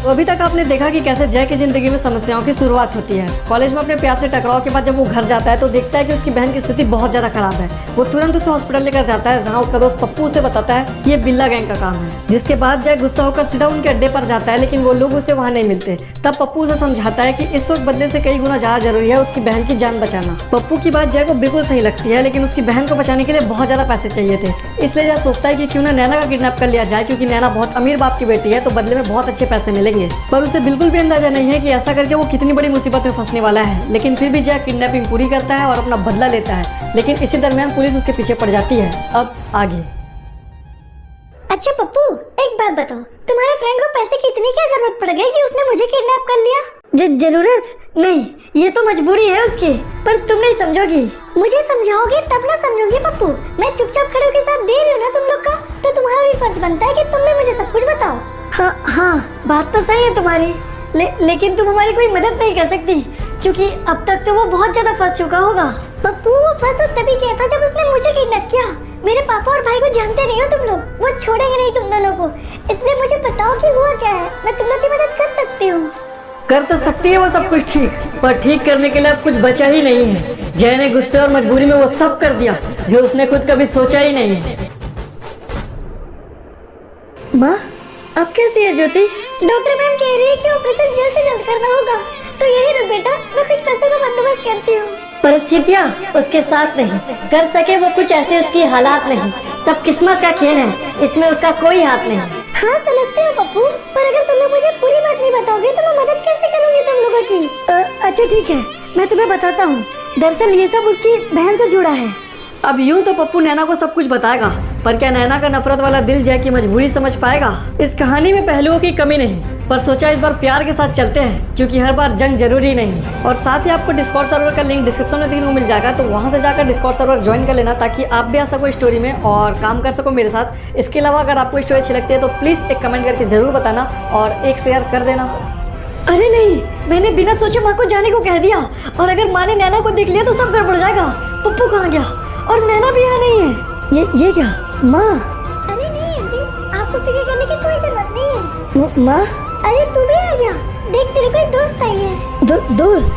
तो अभी तक आपने देखा कि कैसे जय की जिंदगी में समस्याओं की शुरुआत होती है। कॉलेज में अपने प्यार से टकराव के बाद जब वो घर जाता है तो देखता है कि उसकी बहन की स्थिति बहुत ज्यादा खराब है। वो तुरंत उसे हॉस्पिटल लेकर जाता है, जहाँ उसका दोस्त पप्पू उसे बताता है ये बिल्ला गैंग का काम है। जिसके बाद जय गुस्सा होकर सीधा उनके अड्डे पर जाता है, लेकिन वो लोग उसे वहाँ नहीं मिलते। तब पप्पू उसे समझाता है कि इस वक्त बदले से कई गुना ज्यादा जरूरी है उसकी बहन की जान बचाना। पप्पू की बात जय को बिल्कुल सही लगती है, लेकिन उसकी बहन को बचाने के लिए बहुत ज्यादा पैसे चाहिए थे। इसलिए जय सोचता है कि क्यों ना नैना का किडनैप कर लिया जाए, क्योंकि नैना बहुत अमीर बाप की बेटी है तो बदले में बहुत अच्छे पैसे मिलेंगे। पर उसे बिल्कुल भी अंदाजा नहीं है कि ऐसा करके वो कितनी बड़ी मुसीबत में फंसने वाला है। लेकिन फिर भी जय किडनैपिंग पूरी करता है और अपना बदला लेता है, लेकिन इसी दरमियान पुलिस उसके पीछे पड़ जाती है। अब आगे। अच्छा पप्पू, एक बात बताओ, तुम्हारे फ्रेंड को पैसे की इतनी क्या जरूरत पड़ गई कि उसने मुझे किडनैप कर लिया? जरूरत नहीं, ये तो मजबूरी है उसकी, पर तुम नहीं समझोगी। मुझे समझाओगे तब ना समझोगे पप्पू। मैं चुपचाप खड़े होकर साथ दे रही हूँ ना तुम लोग का, तो तुम्हारा भी फर्ज बनता है कि तुम भी मुझे सब कुछ बताओ। हाँ, बात तो सही है तुम्हारी, लेकिन तुम हमारी कोई मदद नहीं कर सकती, क्योंकि अब तक तो वो बहुत ज्यादा फंस चुका होगा। पप्पू, वो फंस तभी किया था जब उसने मुझे किडनैप किया। मेरे पापा और भाई को जानते नहीं हो तुम लोग, वो छोड़ेंगे नहीं तुम दोनों को। इसलिए मुझे बताओ कि हुआ क्या है, मैं तुम लोग की मदद कर सकती हूँ। कर तो सकती है वो सब कुछ ठीक, पर ठीक करने के लिए अब कुछ बचा ही नहीं है। जय ने गुस्से और मजबूरी में वो सब कर दिया जो उसने खुद कभी सोचा ही नहीं है। माँ, अब कैसी है ज्योति? डॉक्टर मैम कह रही है कि ऑपरेशन जल्द से जल्द करना होगा, तो यही रुक बेटा, मैं कुछ पैसों का बंदोबस्त करती हूँ। परिस्थितियाँ उसके साथ नहीं, कर सके वो कुछ ऐसे उसकी हालात नहीं, सब किस्मत का खेल है, इसमें उसका कोई हाथ नहीं। हाँ समझते हो पप्पू, पर अगर तुम लोग मुझे पूरी बात नहीं बताओगे तो मैं मदद कैसे करूँगी तुम लोगों की? अच्छा ठीक है, मैं तुम्हें बताता हूँ। दरअसल ये सब उसकी बहन से जुड़ा है। अब यूं तो पप्पू नैना को सब कुछ बताएगा, पर क्या नैना का नफरत वाला दिल जय की मजबूरी समझ पाएगा? इस कहानी में पहलुओं की कमी नहीं, पर सोचा इस बार प्यार के साथ चलते हैं, क्योंकि हर बार जंग जरूरी नहीं। और साथ ही आपको डिस्कॉर्ड सर्वर का लिंक डिस्क्रिप्शन में देखने को मिल जाएगा, तो वहां से जाकर डिस्कॉर्ड सर्वर ज्वाइन कर लेना, ताकि आप भी आ सको स्टोरी में और काम कर सको मेरे साथ। इसके अलावा अगर आपको स्टोरी अच्छी लगती है तो प्लीज एक कमेंट करके जरूर बताना और एक शेयर कर देना। अरे नहीं, मैंने बिना सोचे माँ को जाने को कह दिया, और अगर माँ ने नैना को देख लिया तो सब गड़बड़ जाएगा। पप्पू कहाँ गया? और नैना भी यहाँ नहीं है। ये क्या माँ? अरे नहीं आंटी, आपको फिक्र करने की कोई जरूरत नहीं है। माँ, अरे तू भी आ गया, देख तेरे कोई दोस्त आई है। दोस्त?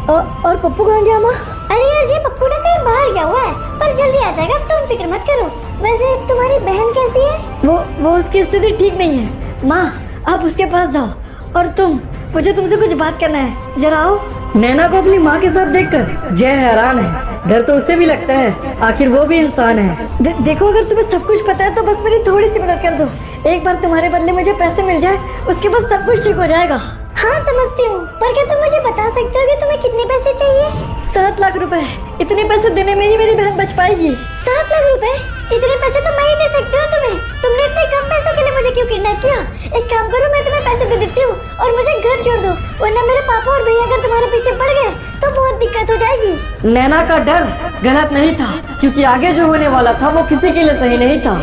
और पप्पू कहाँ गया माँ? अरे यार, ये पप्पू ना कहीं बाहर गया हुआ है, पर जल्दी आ जाएगा, तुम फिक्र मत करो। वैसे तुम्हारी बहन कैसी है? वो उसकी स्थिति ठीक नहीं है माँ, आप उसके पास जाओ। और मुझे तुमसे कुछ बात करना है, जरा आओ। नैना को अपनी माँ के साथ देखकर जय हैरान है, डर तो उसे भी लगता है, आखिर वो भी इंसान है। देखो, अगर तुम्हें सब कुछ पता है तो बस मेरी थोड़ी सी मदद कर दो। एक बार तुम्हारे बदले मुझे पैसे मिल जाए, उसके बाद सब कुछ ठीक हो जाएगा। हाँ समझती हूँ, पर क्या तुम मुझे बता सकते हो कि तुम्हें कितने पैसे चाहिए? 7 लाख रुपए। इतने पैसे देने में ही मेरी बहन बच पाएगी। 7 लाख रुपए? इतने पैसे तो मैं ही दे सकती हूँ तुम्हें। तुमने इतने कम पैसों के लिए मुझे क्यों किडनैप किया? एक काम करो, मैं तुम्हें पैसे दे देती हूँ और मुझे घर छोड़ दो, वरना मेरे पापा और भैया अगर तुम्हारे पीछे पड़ गए तो बहुत दिक्कत हो जाएगी। नैना का डर गलत नहीं था, क्योंकि आगे जो होने वाला था वो किसी के लिए सही नहीं था।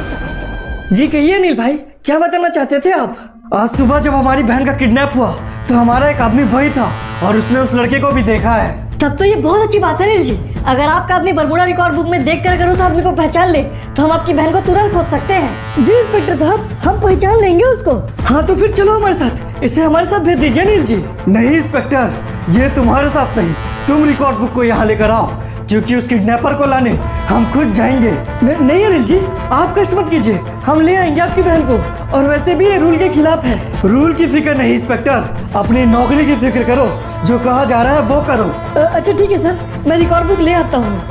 जी कहिए अनिल भाई, क्या बताना चाहते थे आप? आज सुबह जब हमारी बहन का किडनैप हुआ तो हमारा एक आदमी वही था और उसने उस लड़के को भी देखा है। तब तो ये बहुत अच्छी बात है नील जी। अगर आपका आदमी बरमूडा रिकॉर्ड बुक में देखकर अगर उस आदमी को पहचान ले तो हम आपकी बहन को तुरंत खोज सकते हैं। जी इंस्पेक्टर साहब, हम पहचान लेंगे उसको। हाँ तो फिर चलो हमारे साथ, इसे हमारे साथ भेज दीजिए अनिल जी। नहीं इंस्पेक्टर, ये तुम्हारे साथ नहीं, तुम रिकॉर्ड बुक को यहाँ लेकर आओ, क्योंकि उस किडनैपर को लाने हम खुद जाएंगे। नहीं अनिल जी, आप कष्ट मत कीजिए, हम ले आएंगे आपकी बहन को, और वैसे भी ये रूल के खिलाफ है। रूल की फिक्र नहीं इंस्पेक्टर, अपनी नौकरी की फिक्र करो, जो कहा जा रहा है वो करो। अच्छा ठीक है सर, मैं रिकॉर्ड बुक ले आता हूँ।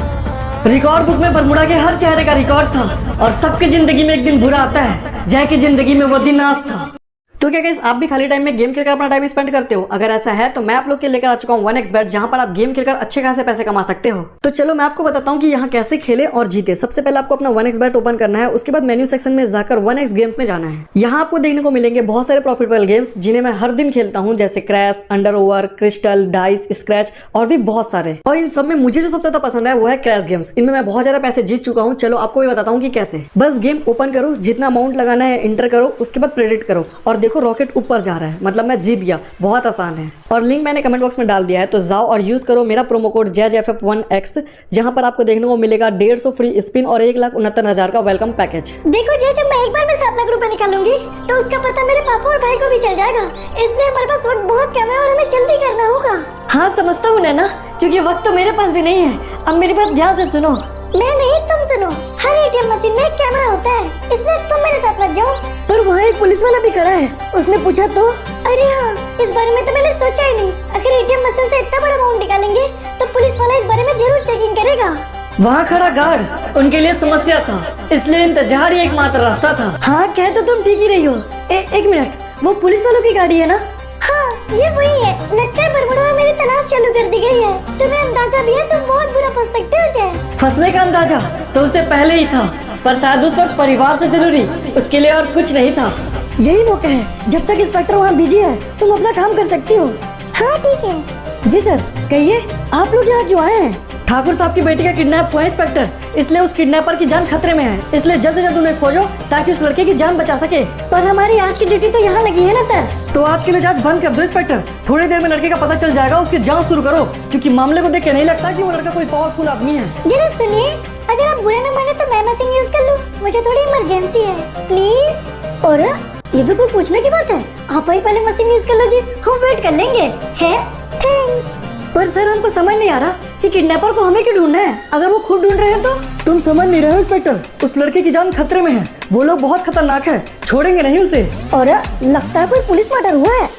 रिकॉर्ड बुक में बरमूडा के हर चेहरे का रिकॉर्ड था, और सबकी जिंदगी में एक दिन बुरा आता है। जय की जिंदगी में वो दिन आज था। तो क्या गाइस, आप भी खाली टाइम में गेम खेलकर अपना टाइम स्पेंड करते हो? अगर ऐसा है तो मैं आप लोग के लेकर आ चुका हूँ 1xbet, जहां पर आप गेम खेलकर अच्छे खासे पैसे कमा सकते हो। तो चलो मैं आपको बताता हूँ कि यहाँ कैसे खेले और जीते। सबसे पहले आपको अपना 1xbet ओपन करना है, उसके बाद मेन्यू सेक्शन में जाकर 1x गेम में जाना है। यहाँ आपको देखने को मिलेंगे बहुत सारे प्रॉफिटेबल गेम्स, जिन्हें मैं हर दिन खेलता हूँ, जैसे crash, under over, crystal, dice, scratch और भी बहुत सारे। और इन सब में मुझे जो सबसे ज्यादा पसंद है वो है क्रैश गेम्स। इनमें मैं बहुत ज्यादा पैसे जीत चुका हूँ। चलो आपको भी बताता हूँ कि कैसे। बस गेम ओपन करो, जितना अमाउंट लगाना है इंटर करो, उसके बाद प्रेडिक्ट करो और देखो देखो रॉकेट ऊपर जा रहा है, मतलब मैं जीत गया। बहुत आसान है और लिंक मैंने कमेंट बॉक्स में डाल दिया है, तो जाओ और यूज़ करो मेरा प्रोमो कोड JAZFF1X, जहाँ पर आपको देखने को मिलेगा 150 फ्री स्पिन और 1,69,000 का वेलकम पैकेज। देखो जय, जब मैं एक बार में 7 लाख रुपए निकालूंगी तो उसका पता मेरे पापा और भाई को भी चल जाएगा, इसलिए हमारे पास वक्त बहुत कम है और हमें जल्दी करना होगा। हाँ समझता हूँ नैना, क्योंकि वक्त तो मेरे पास भी नहीं है। अब मेरी बात ध्यान से सुनो। मैं नहीं, तुम सुनो। हर एटीएम मशीन में एक कैमरा होता है, इसलिए तुम मेरे साथ मत जाओ। पर वहाँ एक पुलिस वाला भी खड़ा है, उसने पूछा तो? अरे हाँ, इस बारे में तो मैंने सोचा ही नहीं। अगर एटीएम मशीन से इतना बड़ा अमाउंट निकालेंगे तो पुलिस वाला इस बारे में जरूर चेकिंग करेगा। वहाँ खड़ा गार्ड उनके लिए समस्या था, इसलिए इंतजार ही एकमात्र रास्ता था। हाँ कह तो तुम ठीक ही रही हो। एक मिनट, वो पुलिस वालों की गाड़ी है ना? हाँ ये वही है। लगता है बरमुडा में मेरी तलाश चालू कर दी गई है। तुम्हें अंदाजा भी है, तुम बहुत बुरा फंस सकते हो जय। फंसने का अंदाजा तो उसे पहले ही था, पर शायद उस वक्त परिवार से जरूरी उसके लिए और कुछ नहीं था। यही मौका है, जब तक इंस्पेक्टर वहाँ बिजी है तुम अपना काम कर सकती हो। हाँ ठीक है। जी सर, कहिए आप लोग यहाँ क्यों आए हैं? ठाकुर साहब की बेटी का किडनैप हुआ है इंस्पेक्टर, इसलिए उस किडनैपर की जान खतरे में है, इसलिए जल्द से जल्द उन्हें खोजो ताकि उस लड़के की जान बचा सके। पर हमारी आज की ड्यूटी तो यहाँ लगी है ना सर। तो आज के लिए जांच बंद कर दो इंस्पेक्टर, थोड़ी देर में लड़के का पता चल जाएगा, उसकी जांच शुरू करो, क्योंकि मामले को देख के नहीं लगता कि वो लड़का कोई पावरफुल आदमी है। जरा सुनिए, अगर आप बुरा न माने तो मैं मशीन यूज कर लूं, मुझे थोड़ी इमरजेंसी है प्लीज। और ये भी कोई पूछने की बात है? आप ही पहले मशीन यूज कर लो जी, हम वेट कर लेंगे। है थैंक्स। पर सर हमको समझ नहीं आ रहा कि किडनैपर को हमें क्यों ढूंढना है, अगर वो खुद ढूंढ रहे हैं तो? तुम समझ नहीं रहे हो इंस्पेक्टर, उस लड़के की जान खतरे में है, वो लोग बहुत खतरनाक है, छोड़ेंगे नहीं उसे। और लगता है कोई पुलिस मर्डर हुआ है।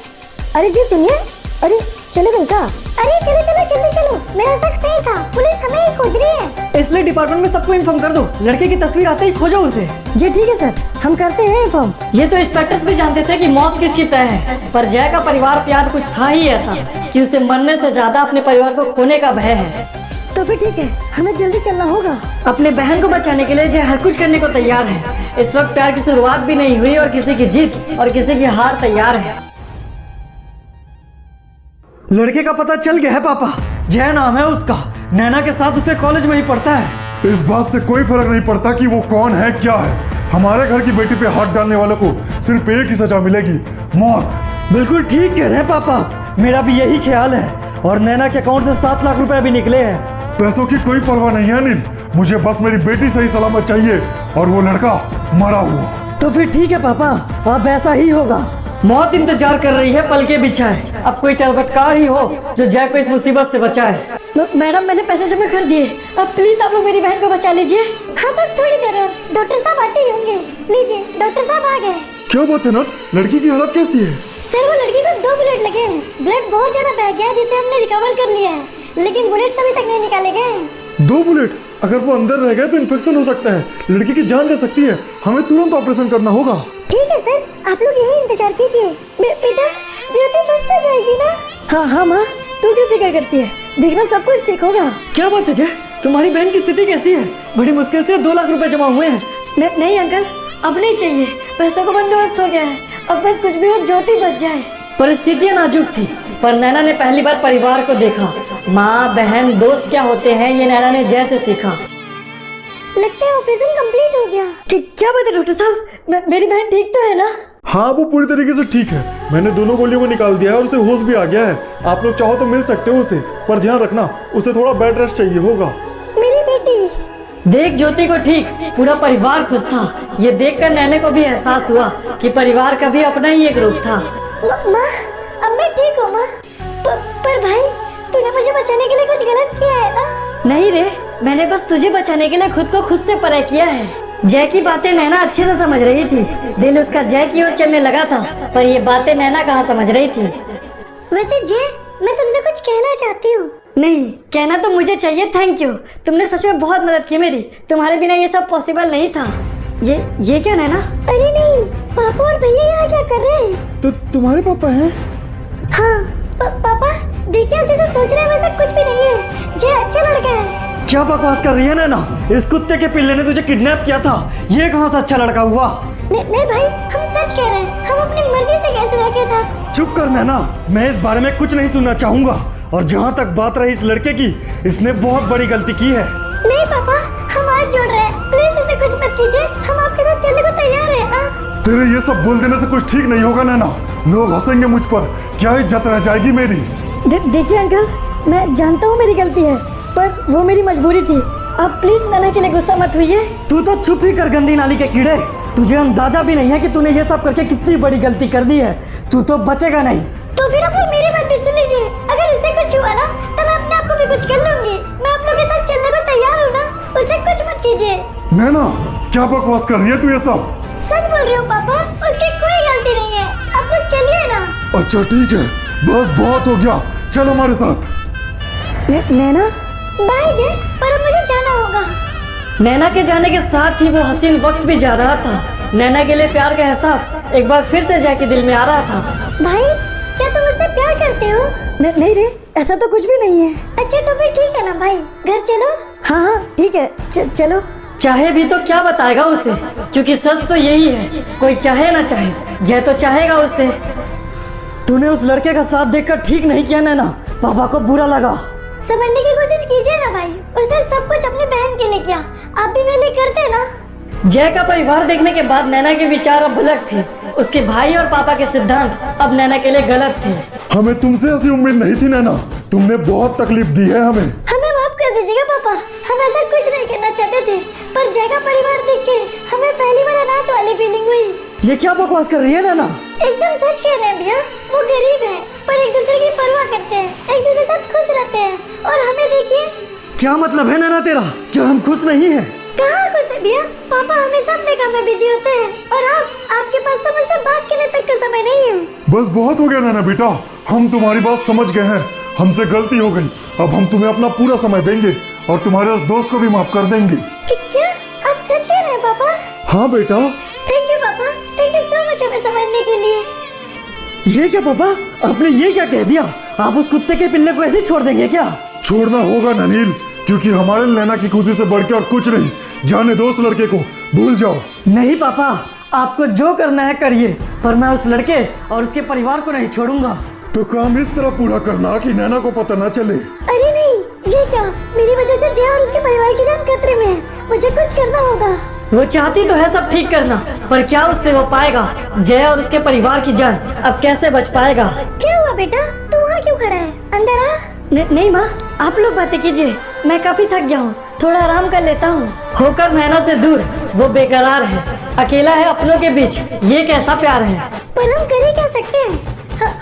अरे जी सुनिए, अरे चले गए क्या? अरे चलो चलो जल्दी चलो, मेरा शक सही था, पुलिस हमें ही खोज रही है। इसलिए डिपार्टमेंट में सबको इन्फॉर्म कर दो, लड़के की तस्वीर आते ही खोजो उसे। जी ठीक है सर, हम करते हैं इन्फॉर्म। ये तो इंस्पेक्टर्स भी जानते थे कि मौत किसकी तय है, पर जय का परिवार प्यार कुछ था ही ऐसा कि उसे मरने से ज्यादा अपने परिवार को खोने का भय है। तो फिर ठीक है, हमें जल्दी चलना होगा। अपने बहन को बचाने के लिए जय हर कुछ करने को तैयार है। इस वक्त प्यार की शुरुआत भी नहीं हुई और किसी की जीत और किसी की हार तैयार है। लड़के का पता चल गया है पापा, जय नाम है उसका, नैना के साथ उसे कॉलेज में ही पढ़ता है। इस बात से कोई फर्क नहीं पड़ता कि वो कौन है क्या है, हमारे घर की बेटी पे हाथ डालने वालों को सिर्फ एक ही सजा मिलेगी, मौत। बिल्कुल ठीक कह रहे हैं पापा, मेरा भी यही ख्याल है। और नैना के अकाउंट से 7 लाख रुपए भी निकले हैं। पैसों की कोई परवाह नहीं है अनिल, मुझे बस मेरी बेटी सही सलामत चाहिए और वो लड़का मरा हुआ। तो फिर ठीक है पापा, अब ऐसा ही होगा। मौत इंतजार कर रही है पल के बिछाए, अब कोई चौबटकार ही हो जो जय को इस मुसीबत से बचाए। मैडम मैंने पैसे जमा कर दिए, अब प्लीज आप लोग मेरी बहन को बचा लीजिए। हाँ बस थोड़ी देर और, डॉक्टर साहब आते ही होंगे। लीजिए डॉक्टर साहब आ गए। क्या बात है नर्स, लड़की की हालत कैसी है? सर वो लड़की को 2 बुलेट लगे हैं, ब्लड बहुत ज्यादा बह गया है जिसे हमने रिकवर कर लिया है, लेकिन बुलेट्स अभी तक नहीं निकाले गए। 2 बुलेट्स? अगर वो अंदर रह गए तो इन्फेक्शन हो सकता है, लड़की की जान जा सकती है, हमें तुरंत ऑपरेशन करना होगा। ठीक है सर, आप लोग यही इंतजार कीजिए। बेटा ज्योति बच तो जाएगी ना? हाँ हाँ माँ, तू क्यों फिक्र करती है, देखना सब कुछ ठीक होगा। क्या बात है जय, तुम्हारी बहन की स्थिति कैसी है? बड़ी मुश्किल से 2 लाख रुपए जमा हुए हैं। नहीं अंकल, अब नहीं चाहिए, पैसों का बंदोबस्त हो गया है, अब बस कुछ भी हो ज्योति बच जाए। परिस्थितियाँ नाजुक थी, पर नैना ने पहली बार परिवार को देखा। माँ बहन दोस्त क्या होते हैं ये नैना ने जय से सीखा। लगता है ऑपरेशन कंप्लीट हो गया। क्या बात है डॉक्टर साहब, मेरी बहन ठीक तो है ना? हाँ वो पूरी तरीके से ठीक है, मैंने दोनों गोलियों को निकाल दिया है और उसे होश भी आ गया है। आप लोग चाहो तो मिल सकते हो उसे, पर ध्यान रखना उसे थोड़ा बेड रेस्ट चाहिए होगा। मेरी बेटी देख ज्योति को ठीक, पूरा परिवार खुश था। ये देखकर नैने को भी एहसास हुआ कि परिवार का भी अपना ही एक रूप था। माँ अब मैं ठीक हूँ माँ। पर भाई तूने मुझे बचाने के लिए कुछ गलत किया है ना? नहीं रे, मैंने बस तुझे बचाने के लिए खुद को खुद से परे किया है। जय की बातें नैना अच्छे से समझ रही थी, दिल उसका जय की ओर चलने लगा था, पर ये बातें नैना कहाँ समझ रही थी। वैसे जय मैं तुमसे कुछ कहना चाहती हूँ। नहीं कहना तो मुझे चाहिए, थैंक यू, तुमने सच में बहुत मदद की मेरी, तुम्हारे बिना ये सब पॉसिबल नहीं था। ये क्या नैना? अरे नहीं, पापा और भैया यहाँ क्या कर रहे हैं? तो तुम्हारे पापा हैं? हाँ पापा देखिए, आप जैसा सोच रहे हैं वैसा कुछ भी नहीं है, जय अच्छा लड़का है। क्या बकवास कर रही है नैना, इस कुत्ते के पिल्ले ने तुझे किडनैप किया था, ये कहाँ से अच्छा लड़का हुआ? नहीं भाई, हम सच कह रहे हैं, हम अपनी मर्जी से कैसे रह के था। चुप कर नैना, मैं इस बारे में कुछ नहीं सुनना चाहूंगा। और जहाँ तक बात रही इस लड़के की, इसने बहुत बड़ी गलती की है। नहीं पापा, हम हाथ जोड़ रहे हैं, प्लीज इसे कुछ मत मत कीजिए, हम आपके साथ चलने को तैयार हैं। तेरे ये सब बोल देने से कुछ ठीक नहीं होगा नैना। लोग हंसेंगे मुझ पर, क्या इज्जत रह जाएगी मेरी। देखिए अंकल, मैं जानता हूँ मेरी गलती है, पर वो मेरी मजबूरी थी। आप प्लीज नैना के लिए गुस्सा मत हुइए। तू तो चुप ही कर गंदी नाली के कीड़े। तुझे अंदाजा भी नहीं है कि तूने ये सब करके कितनी बड़ी गलती कर दी है। तू तो बचेगा नहीं। तो फिर आप लोग मेरी बात भी सुन लीजिए। अगर उसे कुछ हुआ ना तो मैं अपने आप को भी कुछ कर लूंगी। मैं आप लोगों के साथ चलने को तैयार हूँ ना, उसे कुछ मत कीजिए। नैना क्या बकवास कर रही है तू ये सब? सच बोल रही हूँ पापा, उसकी कोई गलती नहीं है। आप लोग चलिए ना। अच्छा ठीक है, बस बहुत हो गया, चल हमारे साथ। नैना, बाय जय, पर अब मुझे जाना होगा। नैना के जाने के साथ ही वो हसीन वक्त भी जा रहा था। नैना के लिए प्यार का एहसास एक बार फिर से जय के दिल में आ रहा था। भाई, क्या तुम उससे प्यार करते हो? नहीं रे, ऐसा तो कुछ भी नहीं है। अच्छा तो फिर ठीक है ना भाई, घर चलो। हाँ ठीक है, चलो। चाहे भी तो क्या बताएगा उसे, क्योंकि सच तो यही है, कोई चाहे ना चाहे, जय तो चाहेगा उसे। तूने उस लड़के का साथ देखकर ठीक नहीं किया नैना, पापा को बुरा लगा। समझने की कोशिश कीजिए ना भाई, उसने सब कुछ अपनी बहन के लिए किया, आप भी मेरे लिए करते ना। जय का परिवार देखने के बाद नैना के विचार अब अलग थे। उसके भाई और पापा के सिद्धांत अब नैना के लिए गलत थे। हमें तुमसे ऐसी उम्मीद नहीं थी नैना, तुमने बहुत तकलीफ दी है हमें। हमें माफ कर दीजिएगा पापा, हम ऐसा कुछ नहीं करना चाहते थे, पर जय का परिवार देख के हमें पहली बार अनाथ वाली फीलिंग हुई। ये क्या बकवास कर रही है नैना? एकदम सच कह रहे हैं भैया, वो गरीब है पर एक दूसरे की परवाह करते हैं, एक दूसरे के साथ खुश रहते हैं। और हमें देखिए। क्या मतलब है नैना तेरा, जो हम खुश नहीं है? कहाँ खुश है भैया, पापा हमेशा अपने काम में बिजी होते हैं और आपके पास तो मुझसे बात करने तक का समय नहीं है। बस बहुत हो गया नैना बेटा, हम तुम्हारी बात समझ गए हैं, हमसे गलती हो गई। अब हम तुम्हें अपना पूरा समय देंगे और तुम्हारे उस दोस्त को भी माफ कर देंगे। क्या आप सच कह रहे हैं पापा? हाँ बेटा। थैंक यू पापा, थैंक यू सो मच हमें समझने के लिए। ये क्या पापा, आपने ये क्या कह दिया? आप उस कुत्ते के पिल्ले को ऐसे ही छोड़ देंगे क्या? छोड़ना होगा ननील, क्योंकि हमारे नैना की खुशी से बढ़ के और कुछ नहीं। जाने दो उस लड़के को, भूल जाओ। नहीं पापा, आपको जो करना है करिए, पर मैं उस लड़के और उसके परिवार को नहीं छोड़ूंगा। तो काम इस तरह पूरा करना कि नैना को पता न चले। अरे नहीं, ये क्या, मेरी वजह से जय और उसके परिवार की जान खतरे में है, मुझे कुछ करना होगा। वो चाहती तो है सब ठीक करना, पर क्या उससे हो पाएगा? जय और उसके परिवार की जान अब कैसे बच पाएगा? क्या हुआ बेटा, तू वहाँ क्यों खड़ा है? अंदर आ। नहीं माँ, आप लोग बातें कीजिए, मैं काफी थक गया हूँ, थोड़ा आराम कर लेता हूँ। होकर नैना से दूर, वो बेकरार है, अकेला है अपनों के बीच, ये कैसा प्यार है? पर हम कर ही क्या सकते हैं?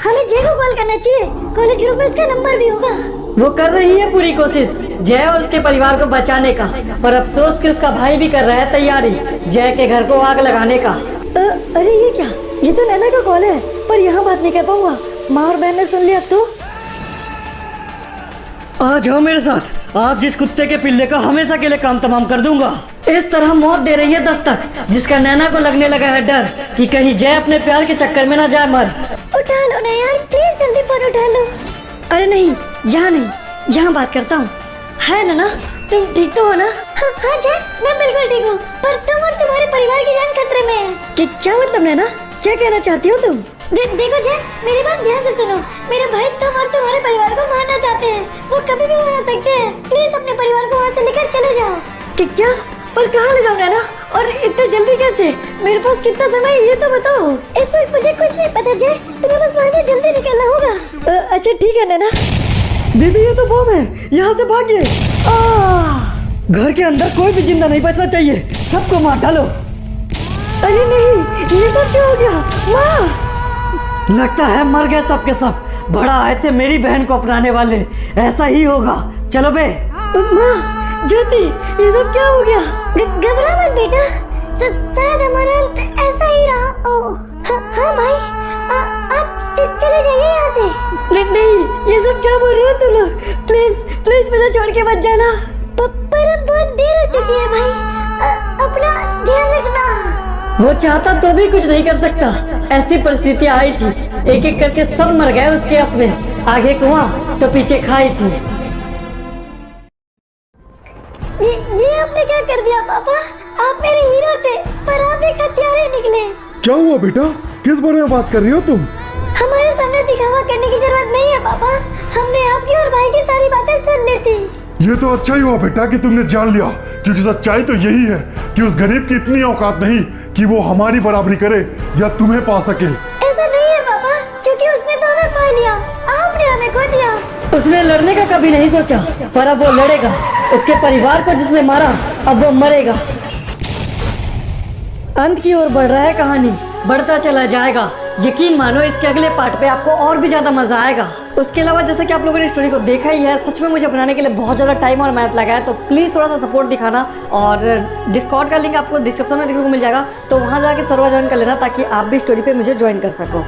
हमें जय को कॉल करना चाहिए, कॉलेज ग्रुप में उसका नंबर भी होगा। वो कर रही है पूरी कोशिश जय और उसके परिवार को बचाने का, पर अफसोस कि उसका भाई भी कर रहा है तैयारी जय के घर को आग लगाने का। अरे ये क्या, ये तो नैना का कॉल है, पर यहाँ बात नहीं कर पाऊंगा, माँ और बहन ने सुन लिया तो। आ जाओ मेरे साथ, आज जिस कुत्ते के पिल्ले का हमेशा के लिए काम तमाम कर दूंगा। इस तरह मौत दे रही है दस्तक, जिसका नैना को लगने लगा है डर कि कहीं जय अपने प्यार के चक्कर में ना जाए मर। उठा लो ना यार, प्लीज जल्दी फोन उठा लो। अरे नहीं, यहाँ नहीं, यहाँ बात करता हूँ। है नैना, तुम ठीक तो हो ना? हाँ जय, मैं बिल्कुल ठीक हूँ, पर तुम और तुम्हारे परिवार की जान खतरे में है। क्या मतलब नैना, क्या कहना चाहती हो तुम? देखो जय, मेरी बात ध्यान से सुनो। मेरे भाई तुम और तुम्हारे परिवार को मारना चाहते हैं, वो कभी भी वहाँ आ सकते हैं। प्लीज अपने परिवार को वहाँ से लेकर चले जाओ। क्या? पर कहाँ ले जाऊँ नैना, और इतने जल्दी कैसे? मेरे पास कितना समय है ये तो बताओ। इस वक्त मुझे कुछ नहीं पता जय, तुम्हें बस वहाँ से जल्दी निकलना होगा। अच्छा ठीक है नैना। दीदी ये तो बम है, यहाँ से भागिए। घर के अंदर कोई भी जिंदा नहीं बचना चाहिए, सबको मार डालो। अरे नहीं, ये सब क्या हो गया? माँ, लगता है मर गए सब के सब। बड़ा आए थे मेरी बहन को अपनाने वाले, ऐसा ही होगा। चलो बे। माँ, ज्योति, ये सब क्या हो गया? घबरा मत बेटा, शायद हमारा अंत ऐसा ही रहा। ओह हाँ भाई, आप चले जाइए यहाँ से। नहीं, ये सब क्या बोल रहे हो तुम लोग? प्लीज प्लीज मुझे छोड़ के मत जाना। पर अब बहुत देर हो चुकी है भाई, अपना ध्यान रखना। वो चाहता तो भी कुछ नहीं कर सकता, ऐसी परिस्थिति आई थी, एक एक करके सब मर गए उसके अपने। आगे कुआं तो पीछे खाई थी। ये आपने क्या कर दिया पापा? आप मेरे हीरो थे, पर आप एक हत्यारे निकले। क्या हुआ बेटा, किस बारे में बात कर रही हो तुम? हमारे सामने दिखावा करने की जरूरत नहीं है पापा, हमने आपकी और भाई की सारी बातें सुन ली थी। ये तो अच्छा ही हुआ बेटा कि तुमने जान लिया, क्योंकि सच्चाई तो यही है कि उस गरीब की इतनी औकात नहीं कि वो हमारी बराबरी करे या तुम्हें पा सके। ऐसा नहीं है पापा, क्योंकि उसने तो हमें पा लिया, आपने हमें खो दिया। उसने लड़ने का कभी नहीं सोचा, पर अब वो लड़ेगा। उसके परिवार को जिसने मारा, अब वो मरेगा। अंत की ओर बढ़ रहा है कहानी, बढ़ता चला जाएगा। यकीन मानो इसके अगले पार्ट पे आपको और भी ज्यादा मजा आएगा। उसके अलावा जैसे कि आप लोगों ने स्टोरी को देखा ही है, सच में मुझे बनाने के लिए बहुत ज्यादा टाइम और मेहनत लगा है, तो प्लीज थोड़ा सा सपोर्ट दिखाना। और डिस्कॉर्ड का लिंक आपको डिस्क्रिप्शन में देखने को मिल जाएगा, तो वहां जाके सर्वर ज्वाइन कर लेना ताकि आप भी स्टोरी पे मुझे ज्वाइन कर सको।